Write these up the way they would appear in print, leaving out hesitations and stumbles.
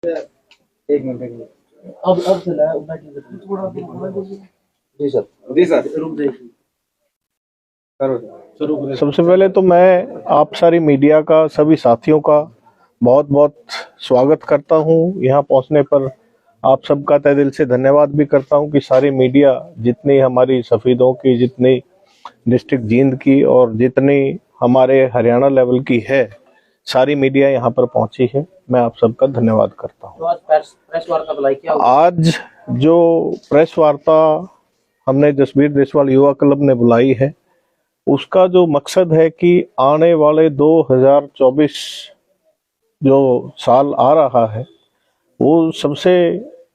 एक मिनट अब चला है जी सर रुक जाइए। सबसे पहले तो मैं आप सारी मीडिया का, सभी साथियों का बहुत बहुत स्वागत करता हूं। यहां पहुंचने पर आप सबका तहे दिल से धन्यवाद भी करता हूं कि सारी मीडिया, जितनी हमारी सफ़ीदों की, जितनी डिस्ट्रिक्ट जींद की और जितनी हमारे हरियाणा लेवल की है, सारी मीडिया यहां पर पहुंची है। मैं आप सबका धन्यवाद करता हूं। तो आज प्रेस वार्ता बुलाई क्या होगी? आज जो प्रेस वार्ता हमने जसबीर देसवाल युवा क्लब ने बुलाई है, उसका जो मकसद है कि आने वाले 2024 जो साल आ रहा है, वो सबसे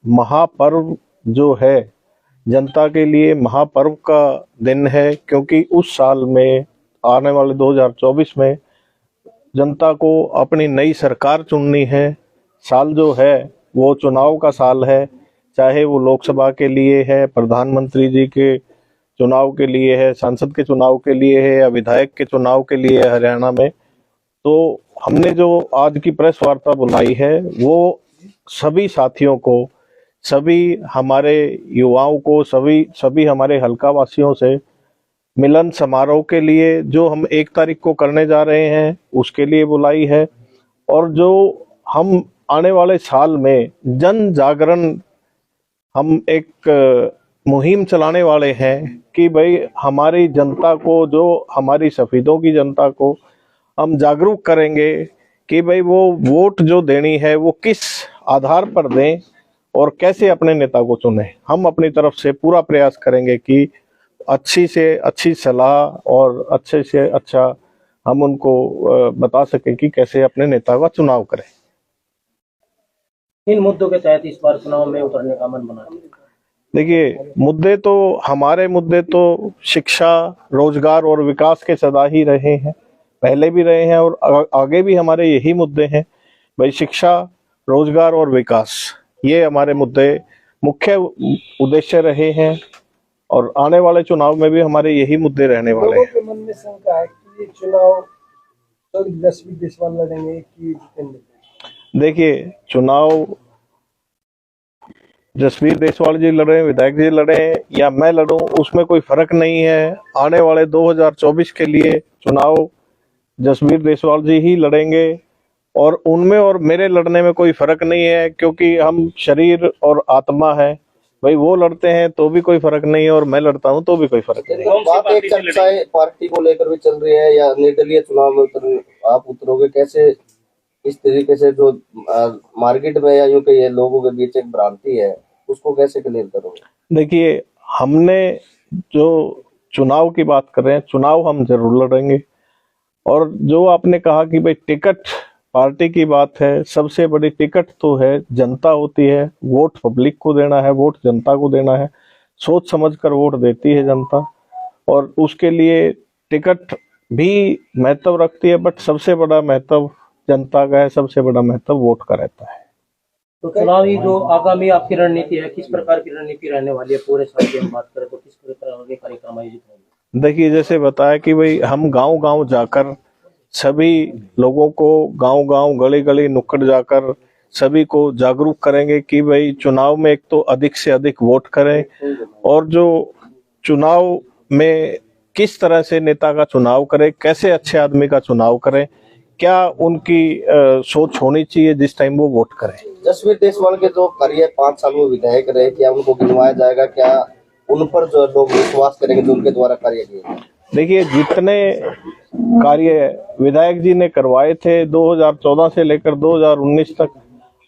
महापर्व जो है, जनता के लिए महापर्व का दिन है। क्योंकि उस साल में, आने वाले 2024 में जनता को अपनी नई सरकार चुननी है। साल जो है वो चुनाव का साल है, चाहे वो लोकसभा के लिए है, प्रधानमंत्री जी के चुनाव के लिए है, सांसद के चुनाव के लिए है, या विधायक के चुनाव के लिए है हरियाणा में। तो हमने जो आज की प्रेस वार्ता बुलाई है, वो सभी साथियों को, सभी हमारे युवाओं को, सभी हमारे हल्का वासियों से मिलन समारोह के लिए, जो हम 1 तारीख को करने जा रहे हैं, उसके लिए बुलाई है। और जो हम आने वाले साल में जन जागरण, हम एक मुहिम चलाने वाले हैं कि भाई हमारी जनता को, जो हमारी सफ़ीदों की जनता को हम जागरूक करेंगे कि भाई वो वोट जो देनी है वो किस आधार पर दें और कैसे अपने नेता को चुने। हम अपनी तरफ से पूरा प्रयास करेंगे कि अच्छी से अच्छी सलाह और अच्छे से अच्छा हम उनको बता सकें कि कैसे अपने नेता का चुनाव करें। इन मुद्दों के तहत इस बार चुनाव में उतरने का मन बना? देखिए, मुद्दे तो हमारे मुद्दे तो शिक्षा, रोजगार और विकास के सदा ही रहे हैं, पहले भी रहे हैं और आगे भी हमारे यही मुद्दे हैं। भाई शिक्षा, रोजगार और विकास, ये हमारे मुद्दे मुख्य उद्देश्य रहे हैं और आने वाले चुनाव में भी हमारे यही मुद्दे रहने वाले हैं। लोगों के मन में शंका है कि ये चुनाव तो जसबीर देसवाल लड़ेंगे कि जितेंद्र? देखिए, चुनाव जसबीर देसवाल जी लड़े, विधायक जी लड़े या मैं लड़ूं, उसमें कोई फर्क नहीं है। आने वाले 2024 के लिए चुनाव जसबीर देसवाल जी ही लड़ेंगे और उनमें और मेरे लड़ने में कोई फर्क नहीं है, क्योंकि हम शरीर और आत्मा है। भाई वो लड़ते हैं तो भी कोई फर्क नहीं है और मैं लड़ता हूं तो भी कोई फर्क नहीं है। बात एक चर्चा है पार्टी को लेकर भी चल रही है, या निर्दलीय चुनाव में आप उतरोगे कैसे? इस तरीके से जो मार्केट में या यूं कहिए लोगों के बीच एक भ्रांति है, उसको कैसे क्लियर करोगे? देखिए, हमने जो चुनाव की बात कर रहे हैं, चुनाव हम जरूर लड़ेंगे। और जो आपने कहा कि भाई टिकट पार्टी की बात है, सबसे बड़ी टिकट तो है जनता होती है। वोट पब्लिक को देना है, वोट जनता को देना है, सोच समझकर वोट देती है जनता, और उसके लिए टिकट भी महत्व रखती है। बट सबसे बड़ा महत्व जनता का है, सबसे बड़ा महत्व वोट का रहता है। तो चुनावी जो आगामी आपकी रणनीति है, किस प्रकार की रणनीति रहने वाली है? पूरे साल की हम बात करें तो किस प्रकार के कार्यक्रम आयोजित होंगे? देखिए, जैसे बताया कि भाई हम गांव-गांव जाकर सभी लोगों को, गांव-गांव, गली-गली, नुक्कड़ जाकर सभी को जागरूक करेंगे कि भाई चुनाव में एक तो अधिक से अधिक वोट करें, और जो चुनाव में किस तरह से नेता का चुनाव करें, कैसे अच्छे आदमी का चुनाव करें, क्या उनकी सोच होनी चाहिए जिस टाइम वो वोट करें। जसबीर देसवाल के जो कार्य 5 साल में विधायक रहे, क्या उनको गिनवाया जाएगा? क्या उन पर जो लोग विश्वास करेंगे जो उनके द्वारा कार्य किए? देखिए, जितने कार्य विधायक जी ने करवाए थे 2014 से लेकर 2019 तक,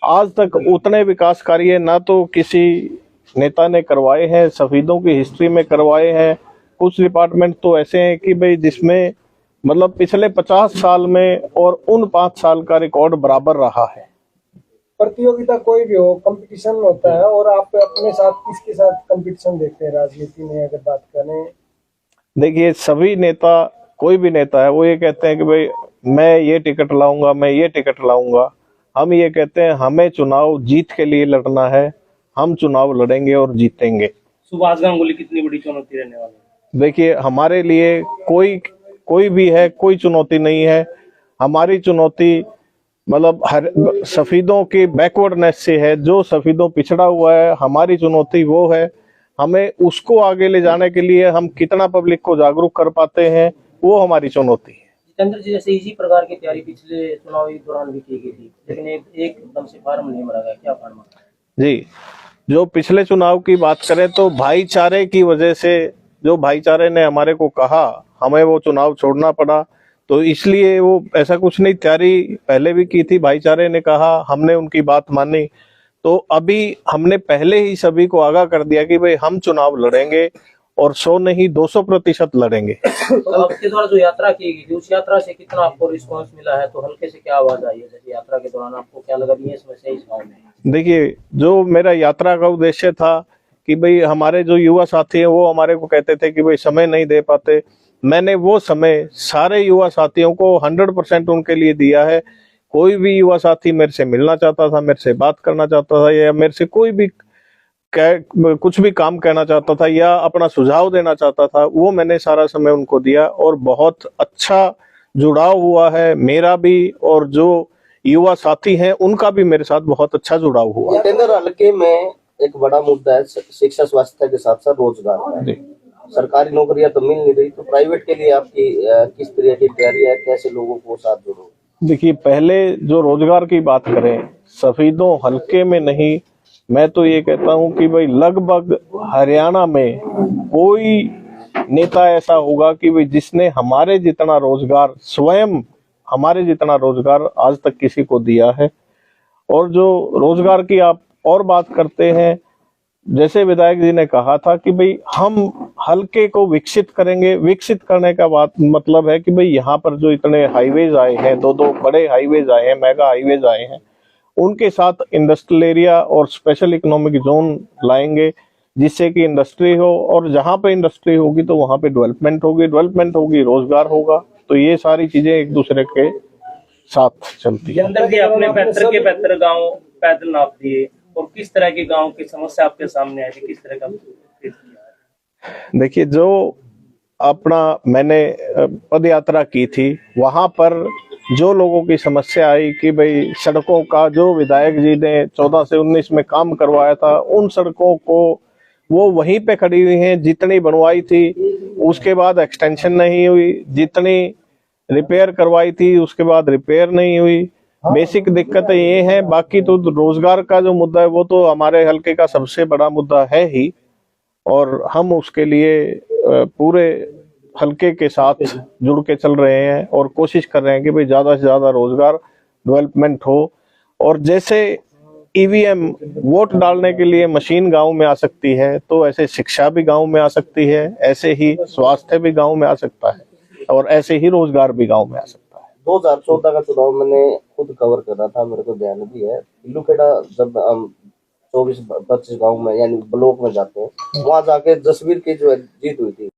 आज तक उतने विकास कार्य ना तो किसी नेता ने करवाए हैं, सफीदों की हिस्ट्री में करवाए हैं। कुछ डिपार्टमेंट तो ऐसे हैं कि भाई जिसमें मतलब पिछले 50 साल में और उन 5 साल का रिकॉर्ड बराबर रहा है। प्रतियोगिता कोई भी हो, कंपटीशन होता है, और आप अपने साथ किसके साथ कंपटीशन देखते हैं राजनीति में अगर बात करें? देखिए, सभी नेता, कोई भी नेता है, वो ये कहते हैं कि भाई मैं ये टिकट लाऊंगा, मैं ये टिकट लाऊंगा। हम ये कहते हैं हमें चुनाव जीत के लिए लड़ना है, हम चुनाव लड़ेंगे और जीतेंगे। सुभाष गांगुली कितनी बड़ी चुनौती रहने वाली है? देखिए, हमारे लिए कोई भी है, कोई चुनौती नहीं है। हमारी चुनौती मतलब हर सफेदों की बैकवर्डनेस से है, जो सफेदों पिछड़ा हुआ है, हमारी चुनौती वो है। हमें उसको आगे ले जाने के लिए हम कितना पब्लिक को जागरूक कर पाते हैं, वो हमारी चुनौती है। जितेंद्र जी, जैसे इसी प्रकार की तैयारी पिछले चुनावी दौरान भी की गई थी, लेकिन एकदम से फार्म नहीं भरा गया, क्या कारण है? जी, जो पिछले चुनाव की बात करें तो भाईचारे की वजह से, जो भाईचारे ने हमारे को कहा, हमें वो चुनाव छोड़ना पड़ा। तो इसलिए वो ऐसा कुछ नहीं, तैयारी पहले भी की थी, भाईचारे ने कहा, हमने उनकी बात मानी। तो अभी हमने पहले ही सभी को आगाह कर दिया कि भाई हम चुनाव लड़ेंगे और 100 नहीं 200% लड़ेंगे। तो आपके द्वारा जो यात्रा की गई थी, उस यात्रा से कितना आपको रिस्पांस मिला है? तो हल्के से क्या आवाज आई है, जैसे यात्रा के दौरान आपको क्या लगा भी ये समस्या इस गाँव में? देखिए, जो मेरा यात्रा का उद्देश्य था कि भाई हमारे जो युवा साथी हैं वो हमारे को कहते थे कि भाई समय नहीं दे पाते, मैंने वो समय सारे युवा साथियों को 100% उनके लिए दिया है। कोई भी युवा साथी मेरे से मिलना चाहता था, मेरे से बात करना चाहता था, या मेरे से कोई भी कुछ भी काम कहना चाहता था या अपना सुझाव देना चाहता था, वो मैंने सारा समय उनको दिया और बहुत अच्छा जुड़ाव हुआ है मेरा भी, और जो युवा साथी हैं उनका भी मेरे साथ बहुत अच्छा जुड़ाव हुआ। जितेंद्र, हल्के में एक बड़ा मुद्दा है शिक्षा स्वास्थ्य के साथ साथ रोजगार का। सरकारी नौकरियां तो मिल नहीं रही, तो प्राइवेट के लिए आपकी किस तरह की तैयारी है, कैसे लोगों को साथ जोड़ो? देखिए, पहले जो रोजगार की बात करें, सफेदों हल्के में नहीं, मैं तो ये कहता हूं कि भाई लगभग हरियाणा में कोई नेता ऐसा होगा कि भाई जिसने हमारे जितना रोजगार, स्वयं हमारे जितना रोजगार आज तक किसी को दिया है। और जो रोजगार की आप और बात करते हैं, जैसे विधायक जी ने कहा था कि भाई हम हल्के को विकसित करेंगे। विकसित करने का बात मतलब है कि भाई यहाँ पर जो इतने हाईवेज आए हैं, दो बड़े हाईवेज आए हैं, मेगा हाईवेज आए हैं, उनके साथ इंडस्ट्रियल एरिया और स्पेशल इकोनॉमिक जोन लाएंगे, जिससे कि इंडस्ट्री हो, और जहाँ पे इंडस्ट्री होगी तो वहाँ पे डेवलपमेंट होगी, रोजगार होगा। तो ये सारी चीजें एक दूसरे के साथ चलती है। जितेंद्र जी, आपने 75 गाँव पैदल नाप दिए, और किस तरह के गांव की समस्या आपके सामने आई थी, किस तरह का फेस किया है? देखिए, जो अपना मैंने पद यात्रा की थी, वहां पर जो लोगों की समस्या आई कि भाई सड़कों का जो विधायक जी ने 14 से 19 में काम करवाया था, उन सड़कों को वो वहीं पे खड़ी हुई हैं जितनी बनवाई थी, उसके बाद एक्सटेंशन नहीं हुई, जितनी रिपेयर करवाई थी उसके बाद रिपेयर नहीं हुई। बेसिक दिक्कत ये है। बाकी तो रोजगार का जो मुद्दा है वो तो हमारे हल्के का सबसे बड़ा मुद्दा है ही, और हम उसके लिए पूरे हल्के के साथ जुड़ के चल रहे हैं और कोशिश कर रहे हैं कि भाई ज्यादा से ज्यादा रोजगार डेवलपमेंट हो। और जैसे ईवीएम वोट डालने के लिए मशीन गांव में आ सकती है, तो ऐसे शिक्षा भी गांव में आ सकती है, ऐसे ही स्वास्थ्य भी गांव में आ सकता है, और ऐसे ही रोजगार भी गांव में आ सकता है। 2014 का चुनाव मैंने खुद कवर कर रहा था, मेरे को ध्यान भी है। इल्लूखेड़ा जब हम 24-25 गांव में यानी ब्लॉक में जाते हैं, वहां जाके जसवीर की जो जीत हुई थी,